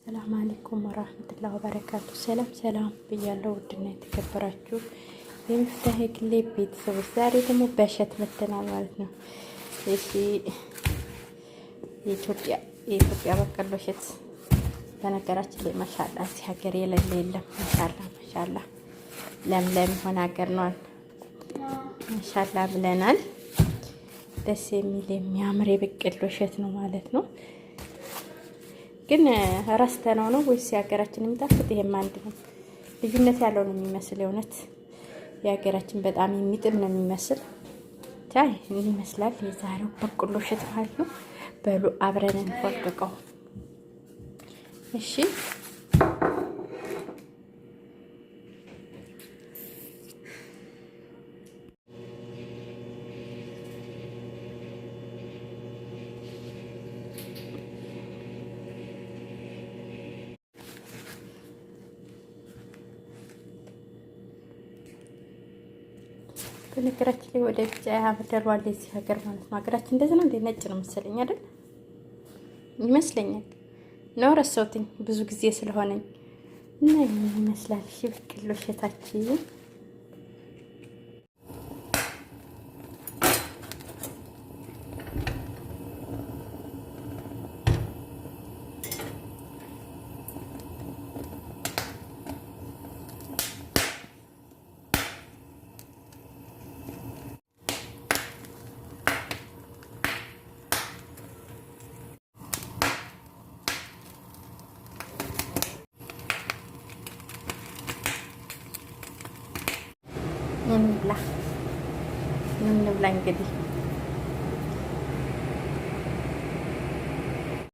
ሰላም አለይኩም ወራህመቱላሂ ወበረካቱ። ሰላም ብያለሁ። ውድና የተከበራችሁ የሚፍታህ ግሌ ቤተሰቦች ዛሬ ደግሞ በእሸት መተናል ማለት ነው። እሺ የኢትዮጵያ በቀሎ እሸት በነገራችን ላይ ማሻአላ እዚህ ሀገር የሌለ የለም። ማሻአላ ለምለም ሆነ ሀገር ነው። ማሻአላ ብለናል። ደስ የሚል የሚያምር የበቀሎ እሸት ነው ማለት ነው። ግን ረስተነው ነው ወይስ የሀገራችን የሚጣፍጥ? ይሄም አንድ ነው። ልዩነት ያለው ነው የሚመስል። የእውነት የሀገራችን በጣም የሚጥም ነው የሚመስል። ታይ ምን ይመስላል የዛሬው በቆሎ እሸት ማለት ነው። በሉ አብረን እንፎርቀቀው። እሺ በነገራችን ላይ ወደ ቢጫ ያበደሏል እዚህ ሀገር ማለት ነው። ሀገራችን እንደዚህ ነው እንደ ነጭ ነው መሰለኝ አይደል? ይመስለኛል ነው ረሳሁትኝ ብዙ ጊዜ ስለሆነኝ እና ይሄን ይመስላል። እሺ በቆሎ እሸታችን እንብላ እንግዲህ